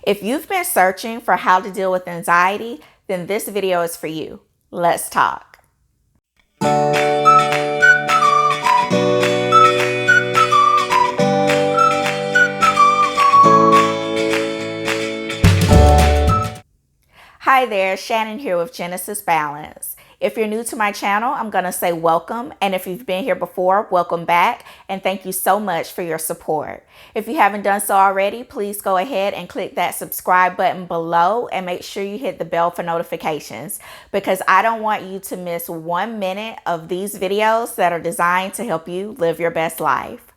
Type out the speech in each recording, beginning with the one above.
If you've been searching for how to deal with anxiety, then this video is for you. Let's talk. Hi there, Shannon here with Genesis Balance. If you're new to my channel, I'm going to say welcome. And if you've been here before, welcome back. And thank you so much for your support. If you haven't done so already, please go ahead and click that subscribe button below and make sure you hit the bell for notifications, because I don't want you to miss 1 minute of these videos that are designed to help you live your best life.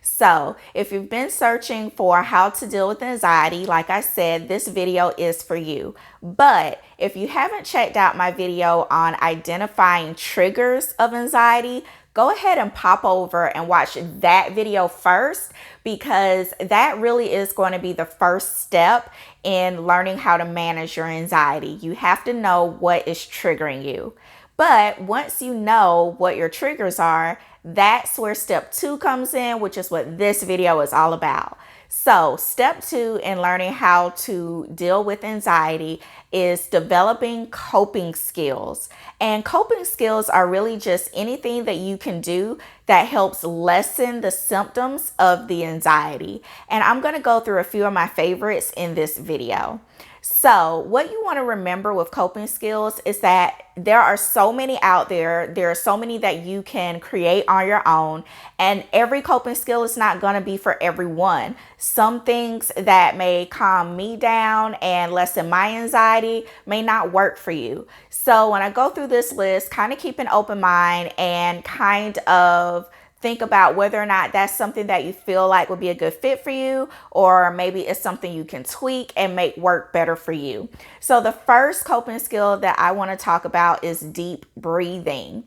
So if you've been searching for how to deal with anxiety, like I said, this video is for you. But if you haven't checked out my video on identifying triggers of anxiety, go ahead and pop over and watch that video first, because that really is going to be the first step in learning how to manage your anxiety. You have to know what is triggering you. But once you know what your triggers are, that's where step 2 comes in, which is what this video is all about. So step 2 in learning how to deal with anxiety is developing coping skills. And coping skills are really just anything that you can do that helps lessen the symptoms of the anxiety. And I'm going to go through a few of my favorites in this video. So what you want to remember with coping skills is that there are so many out there. There are so many that you can create on your own, and every coping skill is not going to be for everyone. Some things that may calm me down and lessen my anxiety may not work for you. So when I go through this list, kind of keep an open mind and kind of think about whether or not that's something that you feel like would be a good fit for you, or maybe it's something you can tweak and make work better for you. So the first coping skill that I want to talk about is deep breathing.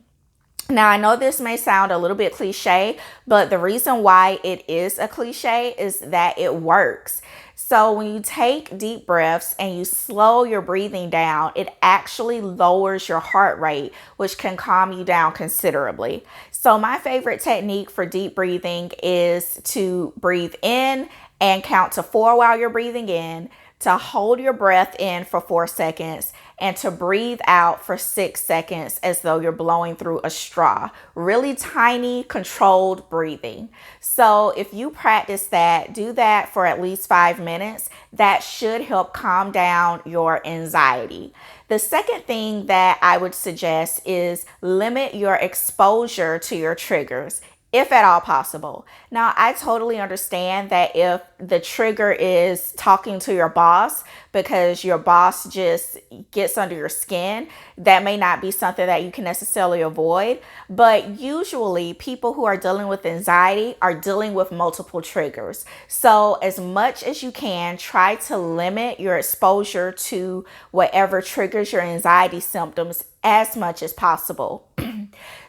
Now, I know this may sound a little bit cliche, but the reason why it is a cliche is that it works. So when you take deep breaths and you slow your breathing down, it actually lowers your heart rate, which can calm you down considerably. So my favorite technique for deep breathing is to breathe in and count to 4 while you're breathing in, to hold your breath in for 4 seconds, and to breathe out for 6 seconds as though you're blowing through a straw. Really tiny, controlled breathing. So if you practice that, do that for at least 5 minutes, that should help calm down your anxiety. The second thing that I would suggest is limit your exposure to your triggers, if at all possible. Now, I totally understand that if the trigger is talking to your boss because your boss just gets under your skin, that may not be something that you can necessarily avoid. But usually people who are dealing with anxiety are dealing with multiple triggers. So as much as you can, try to limit your exposure to whatever triggers your anxiety symptoms as much as possible.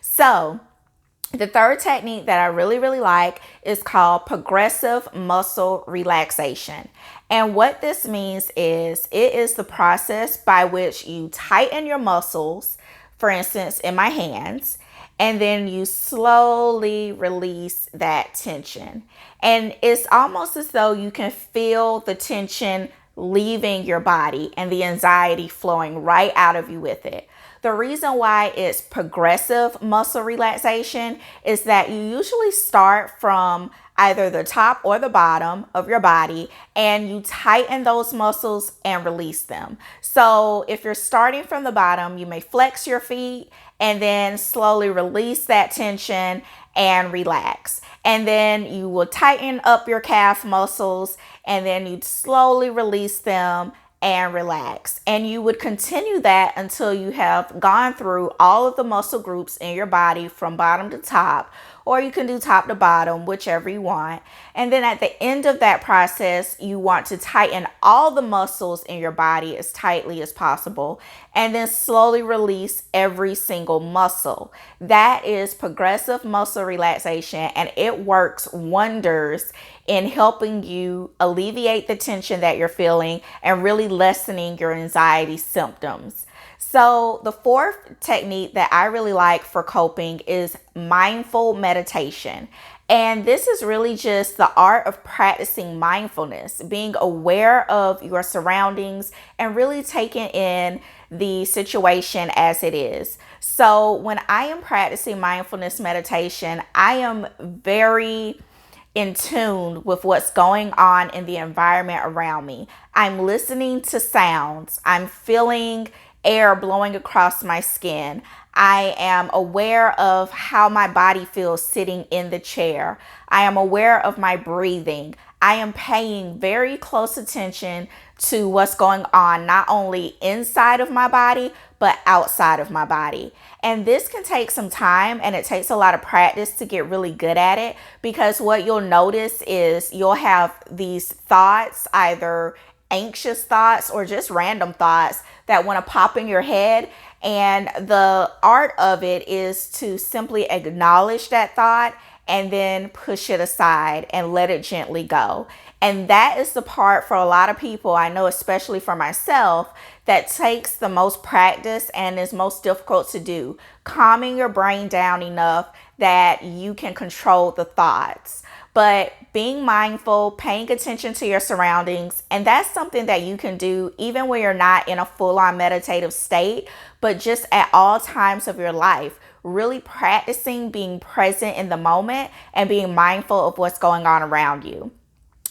So the third technique that I really like is called progressive muscle relaxation. And what this means is it is the process by which you tighten your muscles, for instance, in my hands, and then you slowly release that tension. And it's almost as though you can feel the tension leaving your body and the anxiety flowing right out of you with it. The reason why it's progressive muscle relaxation is that you usually start from either the top or the bottom of your body, and you tighten those muscles and release them. So if you're starting from the bottom, you may flex your feet and then slowly release that tension and relax. And then you will tighten up your calf muscles, and then you slowly release them and relax. And you would continue that until you have gone through all of the muscle groups in your body from bottom to top, or you can do top to bottom, whichever you want. And then at the end of that process, you want to tighten all the muscles in your body as tightly as possible, and then slowly release every single muscle. That is progressive muscle relaxation, and it works wonders in helping you alleviate the tension that you're feeling and really lessening your anxiety symptoms. So the fourth technique that I really like for coping is mindful meditation. And this is really just the art of practicing mindfulness, being aware of your surroundings and really taking in the situation as it is. So when I am practicing mindfulness meditation, I am very in tune with what's going on in the environment around me. I'm listening to sounds. I'm feeling air blowing across my skin. I am aware of how my body feels sitting in the chair. I am aware of my breathing. I am paying very close attention to what's going on, not only inside of my body, but outside of my body. And this can take some time, and it takes a lot of practice to get really good at it, because what you'll notice is you'll have these thoughts, either anxious thoughts or just random thoughts that want to pop in your head. And the art of it is to simply acknowledge that thought and then push it aside and let it gently go. And that is the part for a lot of people, I know, especially for myself, that takes the most practice and is most difficult to do. Calming your brain down enough that you can control the thoughts. But being mindful, paying attention to your surroundings, and that's something that you can do even when you're not in a full-on meditative state, but just at all times of your life, really practicing being present in the moment and being mindful of what's going on around you.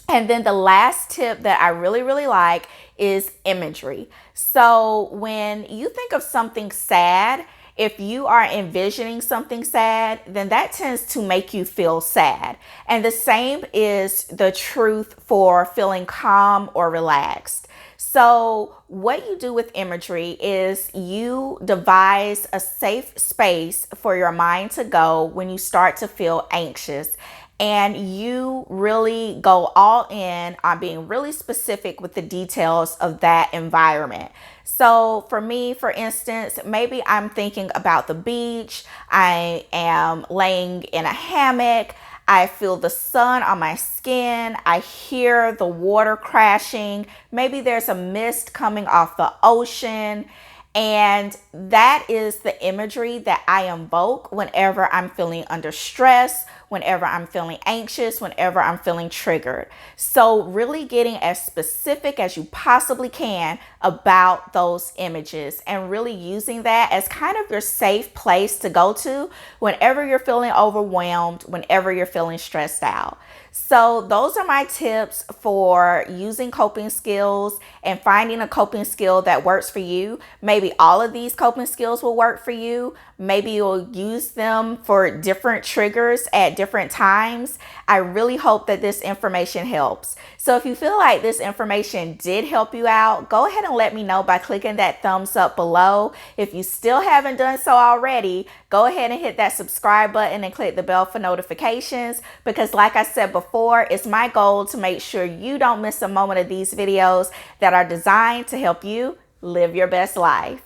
And then the last tip that I really, really like is imagery. So when you think of something sad, if you are envisioning something sad, then that tends to make you feel sad. And the same is the truth for feeling calm or relaxed. So what you do with imagery is you devise a safe space for your mind to go when you start to feel anxious. And you really go all in on being really specific with the details of that environment. So for me, for instance, maybe I'm thinking about the beach. I am laying in a hammock. I feel the sun on my skin. I hear the water crashing. Maybe there's a mist coming off the ocean. And that is the imagery that I invoke whenever I'm feeling under stress, whenever I'm feeling anxious, whenever I'm feeling triggered. So really getting as specific as you possibly can about those images and really using that as kind of your safe place to go to whenever you're feeling overwhelmed, whenever you're feeling stressed out. So those are my tips for using coping skills and finding a coping skill that works for you. Maybe all of these coping skills will work for you. Maybe you'll use them for different triggers at different times. I really hope that this information helps. So if you feel like this information did help you out, go ahead and let me know by clicking that thumbs up below. If you still haven't done so already, go ahead and hit that subscribe button and click the bell for notifications, because like I said before, it's my goal to make sure you don't miss a moment of these videos that are designed to help you live your best life.